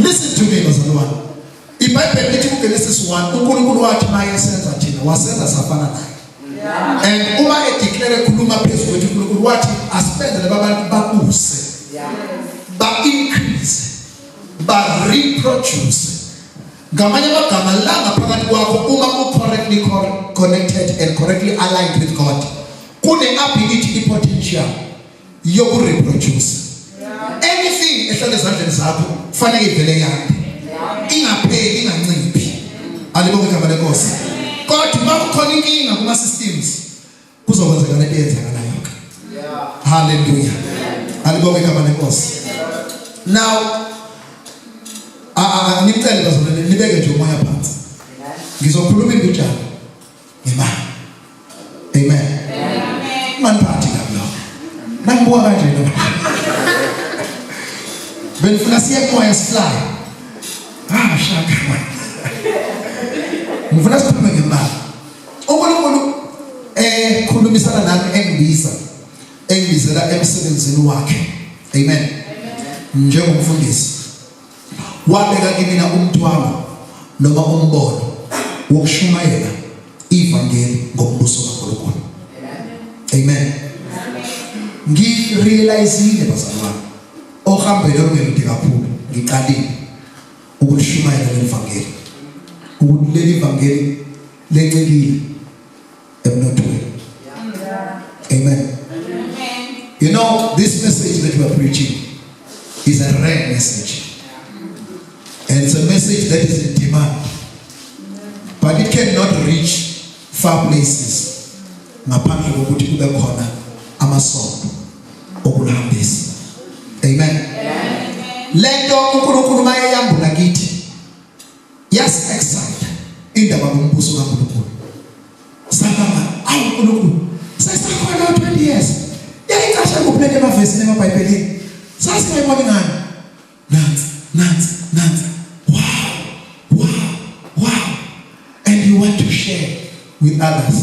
Listen to me, bazalwane. iBhayibheli lithi kuGenesis 1 uNkulunkulu wathi mayesenza thina wasenza safana naye. And uma edeclare ekhuluma phezulu kwethu uNkulunkulu wathi asipendele abantu babuse. Ba increase, ba reproduce. Ngamanye amagama la ngaphakathi kwakho uma correctly connected and correctly aligned with God. Kune ability potential yoku reproduce. Anything ehlala ezandleni zakho kufanele ivele yande. Ingapheli inganciphi. Alibonke igama lenkosi. Kodwa makukhona inkinga kuma systems kuzokwenzeka lento eyenzakalayo. Hallelujah. Alibonke igama lenkosi. Now ngicela bazalwane nibeke nje umoya phansi. Ngizokhuluma into ngemali. Amen. Maniphathi kabla. Nangibuka kanje lo. Benifuna siye moya sifly. Shaka. Ngifuna sikhulume ngemali. uNkulunkulu khulumisana nami engibizela emsebenzini wakhe. Amen. Njengomfundisi wabeka kimina umthwalo noma umbono wokushumayela ivangeli ngombuso kaNkulunkulu. Amen. Ngirealizile bazalwane ohambele ongemude kakhulu ngiqalile ukushumayela levangeli. Leli vangeli lencikile emnothweni. Amen. You know, this message that we are preaching is a rare message. And it's a message that is in demand. But it cannot reach far places. Ngaphandle kokuthi kube khona amasonto okulahambisa. Amen. Lento uNkulunkulu mayeyambula kithi. Yes, excite indaba ngombuso kaNkulunkulu. Sakama uNkulunkulu. Sayisakhona 20 years. Yayicasha kuphela emavesi nemaBhayibhelini. Sasingayibona ngani? Nansi. Wow. And you want to share with others.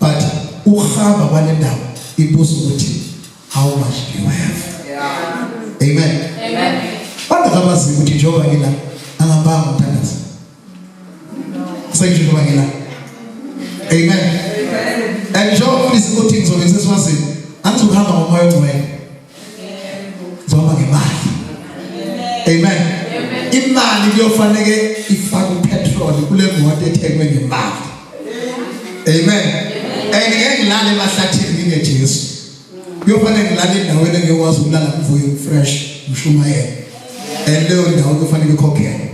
But uhamba kwalendawo ibuso ukuthi how much do you have? Amen. Banda kabazi ukuthi njengoba ngila angambanga umthandazo. Sayinjengoba ngila. Amen. And njengoba ukuthi ngizobe seswazini angizohamba ngomoya ongcwele. Ngizohamba ngemali. Amen. Imali kuyofanele ifake upetrol kule moto ethengwe ngemali. Amen. Ngilale emahlathini ngeJesu. Kuyofanele ngilale endaweni engekwazi ukulala kuvuyo fresh mshumayela. Leyo ndawo kufanele ikhokhele.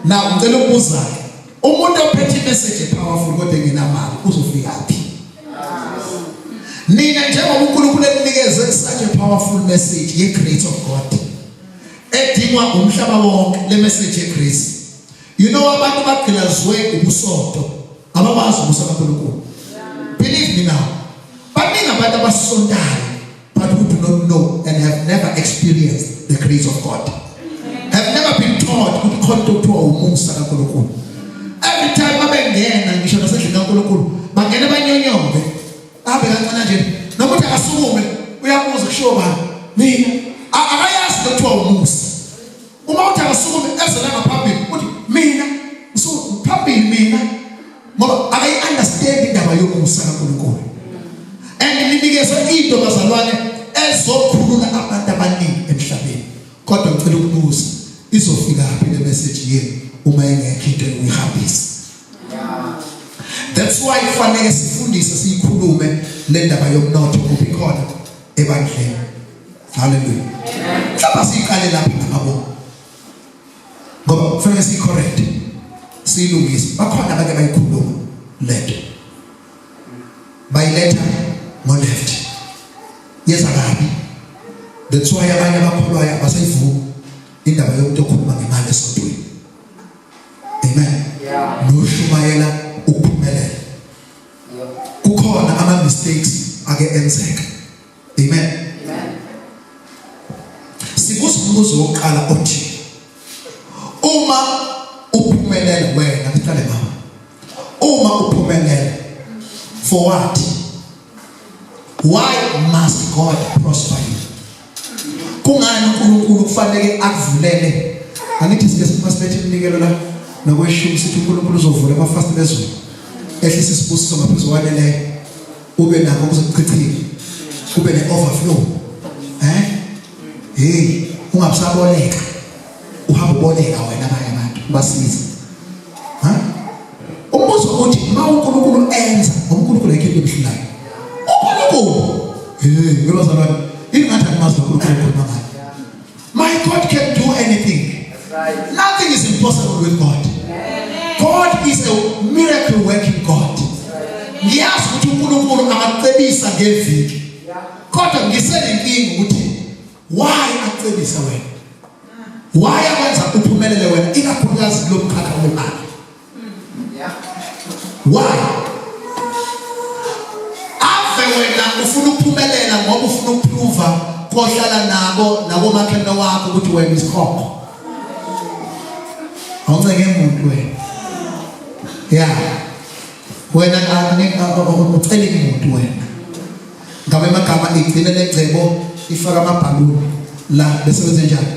Now ngicela ukubuza umuntu ophethe message powerful kodwa engenamali uzofika phi? Nina njengoba uNkulunkulu eninikeze such a powerful message ye grace of God. Edingwa umhlaba wonke le message ye grace. You know abantu bagilazwe ubusonto abakwazi ubuso kaNkulunkulu. Believe me now. Baningi abantu abasontayo but who do not know and have never experienced the grace of God. Have never been taught ukuthi khona ukuthiwa umusa kaNkulunkulu. Every time abengena ngisho nasendlini kaNkulunkulu bangena banyonyombe. Abe kancane nje nokuthi akasukume uyabuza kusho bani mina akayazi ukuthiwa umusa. Uma uthi akasukume ezela ngaphambili uthi mina phambili mina ngoba akayi understand indaba yomusa kaNkulunkulu. And ninikeze into bazalwane ezokhulula abantu abaningi emhlabeni. Kodwa ngicela ukubuza izofika phi le message yenu uma engekho into uyihambisa. That's why kufanele sifundise sikhulume le ndaba yomnotho kubikhona ebandleni. Hallelujah. Mhlawumbe siqale lapha ngabo. Ngoba kufanele sicorrect. Silungise. Bakhona abake bayikhuluma lento. Bayiletha ngo left. Yes akabi. That's why abanye abakholwayo abasayivuka indaba yomuntu okhuluma ngemali esontweni. Amen. Noshumayela ukuphumelela. Kukhona ama mistakes ake enzeka. Amen. Sibuzo wokuqala othi uma uphumelela wena ngicela mama. Uma uphumelela for what? Why must God prosper you? Kungani uNkulunkulu kufanele akuvulele angithi sike masilethe iminikelo la nokweshumi sithi uNkulunkulu uzovula amafasti bezulu ehlisa isibusiso ngaphezulu kwanele ube nako ukuzichithile ube ne-overflow hey ungabusaboleka uhamba uboleka wena abanye abantu basiza umbuzo uthi ma uNkulunkulu enza uNkulunkulu ekhe ebuhlayo uNkulunkulu hey ngibazalwane ingathi akumazi uNkulunkulu khona ngani. My God can do anything. That's right. Nothing is impossible with God. God is a miracle working God. Ngiyazi ukuthi uNkulunkulu angacebisa ngeviki kodwa ngiselenkinga ukuthi why acebisa wena, why akwenza uphumelele wena ikakhulukazi kulo mkhakha wemali. Why ave wena ufuna ukuphumelela ngoba ufuna ukuprova kohlala nabo makhelwane wakho ukuthi wena isikhokho awunceke umuntu wena wena ucela umuntu wena ngabe amagama igcina legcebo ifaka amabhaluni la bese wenze njani.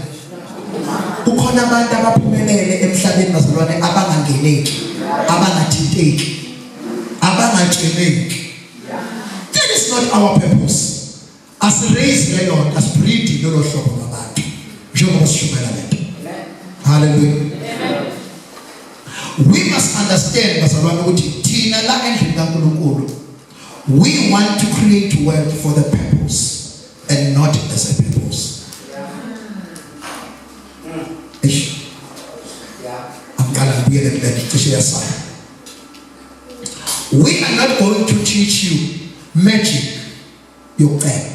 Kukhona abantu abaphumelele emhlabeni bazalwane abangangeneki abangathinteki abangatsheleki. That is not our purpose. Asiraise leyo asibreed lolo hlobo labantu njengoba sishumela lento. Hallelujah. We must understand bazalwane ukuthi thina la endlini kaNkulunkulu we want to create wealth for the purpose and not as a purpose. We are not going to teach you magic yokucela.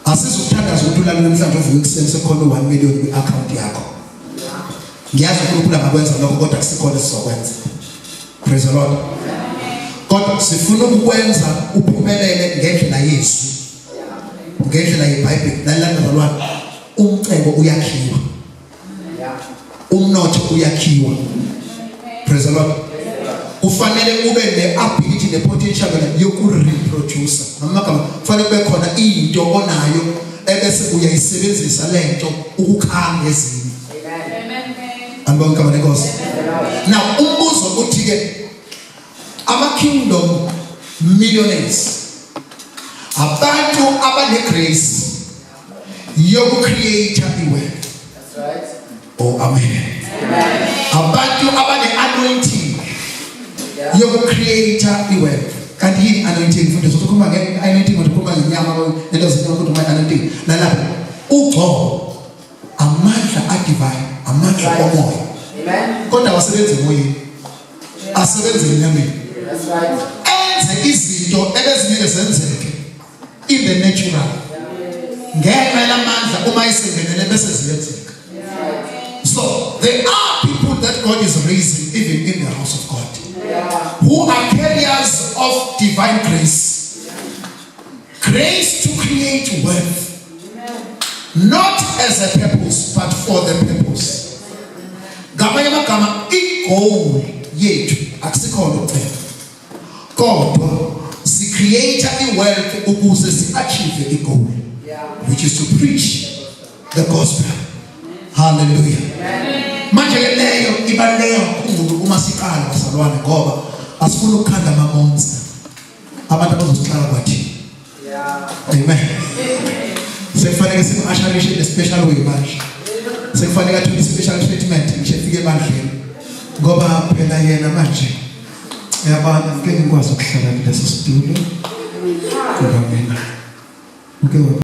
Asizokuthandaza ukuthi ulale namhlanje uvuke ekuseni sekhona 1 million kwi-account yakho. Ngiyazi uNkulunkulu angakwenza lokho kodwa kusikhona sizokwenza. Praise the Lord. Kodwa sifuna ukwenza uphumelele ngendlela yesu, ngendlela yeBhayibheli. Lalana bazalwane, umcebo uyakhiwa, umnotho uyakhiwa. Praise the Lord. Kufanele ube ne-ability ne-potential yoku-reproducer. Ngamagama kufanele kube khona into onayo ebese uyayisebenzisa lento ukukhanga ezinye. Amen. Kama nenkosi. Now umbuzo uthi ke ama-kingdom millionaires abantu abane-grace yoku-create i-wealth. That's right. Oh amen. Abantu abane-anointing yoku-create i-wealth. Kanti yini anointing mfundisi ukhuluma nge-anointing ukhuluma ngenyama lento zinto ukuthi anointing nalapho ugcobo amandla adivine amandla omoya. Amen. Kodwa wasebenza emoyeni asebenza enyameni. That's right. Enze izinto ebezingeke zenzeke in the natural ngenxa lamandla uma isengenele bese ziyenzeka. So there are people that God is raising even in the house of God who are carriers of divine grace, grace to create wealth, not as a purpose but for the purpose. Gamanye magama i-goal yethu akusikhona ukuphela kodwa si create i-wealth ukuze si-achieve i-goal, which is to preach the gospel. Hallelujah. Manje ke leyo ibaluleke kakhulu uma siqala bazalwane ngoba asifuna ukukhanda amamonza abantu abazosihlala kwathi. Amen. Sekufanele simu-asharishe in a special way manje. Sekufanele athole special treatment ngisho efike ebandleni ngoba phela yena manje yabana ngeke ngikwazi ukuhlala kuleso situlo ngoba mina